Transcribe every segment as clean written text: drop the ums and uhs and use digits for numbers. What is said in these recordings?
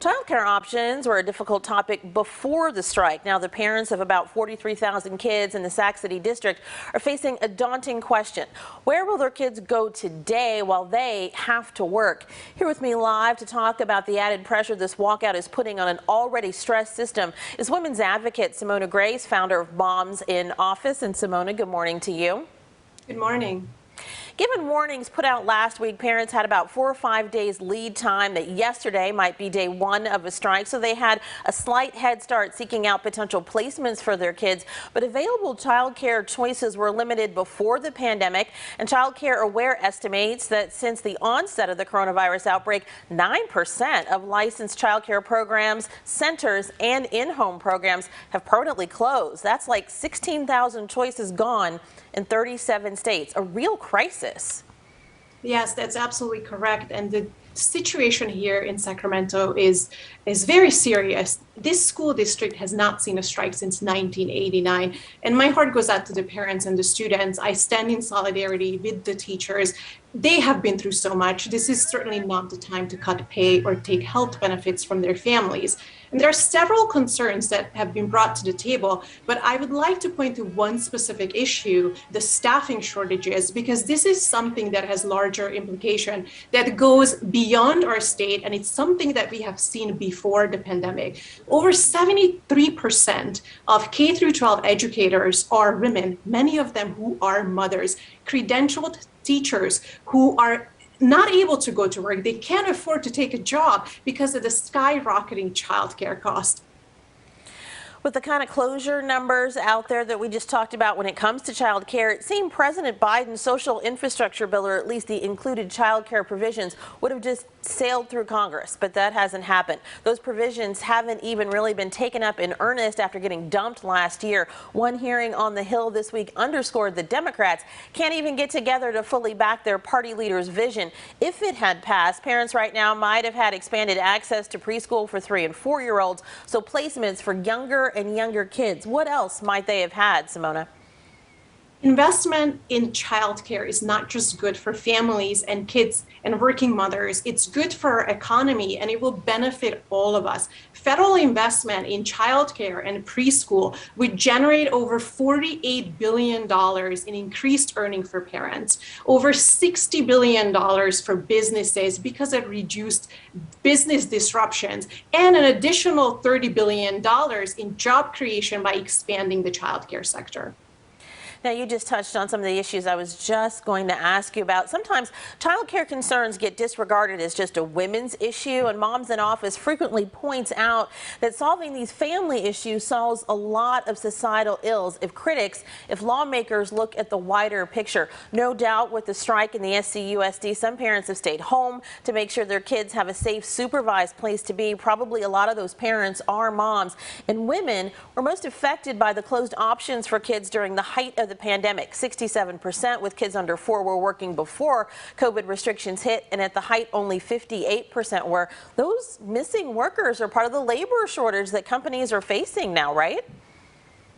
Childcare options were a difficult topic before the strike. Now the parents of about 43,000 kids in the Sac City district are facing a daunting question. Where will their kids go today while they have to work? Here with me live to talk about the added pressure this walkout is putting on an already stressed system is women's advocate Simona Grace, founder of Moms in Office. And Simona, good morning to you. Good morning. Given warnings put out last week, parents had about 4 or 5 days lead time that yesterday might be day one of a strike, so they had a slight head start seeking out potential placements for their kids. But available child care choices were limited before the pandemic, and Child Care Aware estimates that since the onset of the coronavirus outbreak, 9% of licensed child care programs, centers, and in-home programs have permanently closed. That's like 16,000 choices gone in 37 states, a real crisis. Yes, that's absolutely correct. And the situation here in Sacramento is very serious. This school district has not seen a strike since 1989. And my heart goes out to the parents and the students. I stand in solidarity with the teachers. They have been through so much. This is certainly not the time to cut pay or take health benefits from their families. And there are several concerns that have been brought to the table, but I would like to point to one specific issue, the staffing shortages, because this is something that has larger implication that goes beyond our state, and it's something that we have seen before the pandemic. Over 73% of K through 12 educators are women, many of them who are mothers, credentialed teachers who are not able to go to work. They can't afford to take a job because of the skyrocketing childcare cost. With the kind of closure numbers out there that we just talked about when it comes to child care, it seemed President Biden's social infrastructure bill, or at least the included child care provisions, would have just sailed through Congress, but that hasn't happened. Those provisions haven't even really been taken up in earnest after getting dumped last year. One hearing on the Hill this week underscored the Democrats can't even get together to fully back their party leader's vision. If it had passed, parents right now might have had expanded access to preschool for 3- and 4-year-olds, so placements for younger and younger kids. What else might they have had, Simona? Investment in childcare is not just good for families and kids and working mothers. It's good for our economy, and it will benefit all of us. Federal investment in childcare and preschool would generate over $48 billion in increased earnings for parents, over $60 billion for businesses because of reduced business disruptions, and an additional $30 billion in job creation by expanding the childcare sector. Now, you just touched on some of the issues I was just going to ask you about. Sometimes child care concerns get disregarded as just a women's issue, and Moms in Office frequently points out that solving these family issues solves a lot of societal ills if lawmakers look at the wider picture. No doubt with the strike in the SCUSD, some parents have stayed home to make sure their kids have a safe, supervised place to be. Probably a lot of those parents are moms, and women were most affected by the closed options for kids during the height of the pandemic. 67% with kids under 4 were working before COVID restrictions hit, and at the height only 58% were. Those missing workers are part of the labor shortage that companies are facing now, right?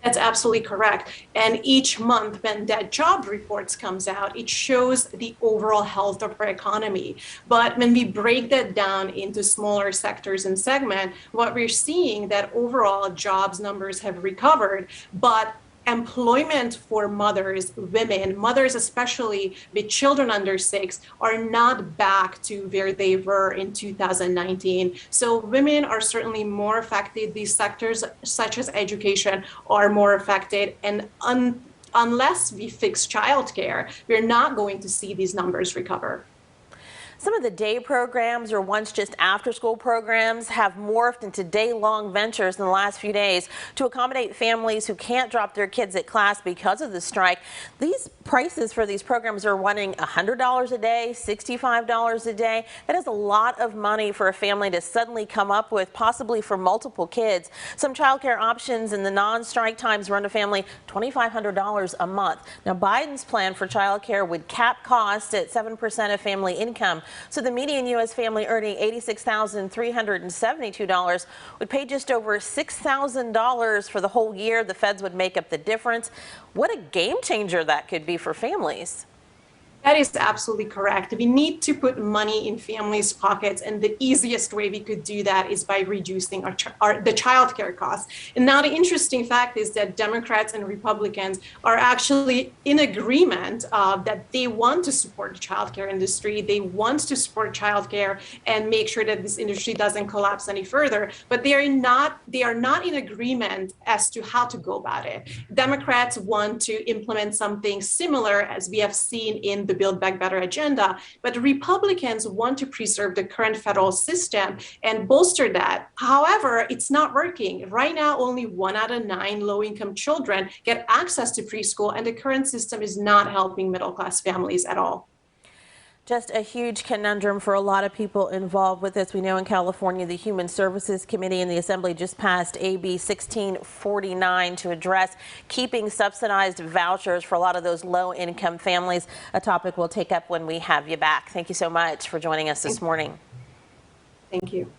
That's absolutely correct. And each month when that job reports comes out, it shows the overall health of our economy. But when we break that down into smaller sectors and segments, what we're seeing that overall jobs numbers have recovered, but employment for mothers, women, mothers especially with children under 6, are not back to where they were in 2019. So women are certainly more affected. These sectors, such as education, are more affected. And unless we fix childcare, we're not going to see these numbers recover. Some of the day programs, or once just after-school programs, have morphed into day-long ventures in the last few days to accommodate families who can't drop their kids at class because of the strike. These prices for these programs are running $100 a day, $65 a day. That is a lot of money for a family to suddenly come up with, possibly for multiple kids. Some childcare options in the non-strike times run a family $2,500 a month. Now, Biden's plan for childcare would cap costs at 7% of family income. So the median U.S. family earning $86,372 would pay just over $6,000 for the whole year. The feds would make up the difference. What a game changer that could be for families. That is absolutely correct. We need to put money in families' pockets, and the easiest way we could do that is by reducing the childcare costs. And now the interesting fact is that Democrats and Republicans are actually in agreement that they want to support the childcare industry. They want to support childcare and make sure that this industry doesn't collapse any further. But they are not in agreement as to how to go about it. Democrats want to implement something similar, as we have seen in the Build Back Better agenda, but Republicans want to preserve the current federal system and bolster that. However, it's not working. Right now, only 1 out of 9 low-income children get access to preschool, and the current system is not helping middle-class families at all. Just a huge conundrum for a lot of people involved with this. We know in California, the Human Services Committee in the Assembly just passed AB 1649 to address keeping subsidized vouchers for a lot of those low-income families, a topic we'll take up when we have you back. Thank you so much for joining us this morning. Thank you.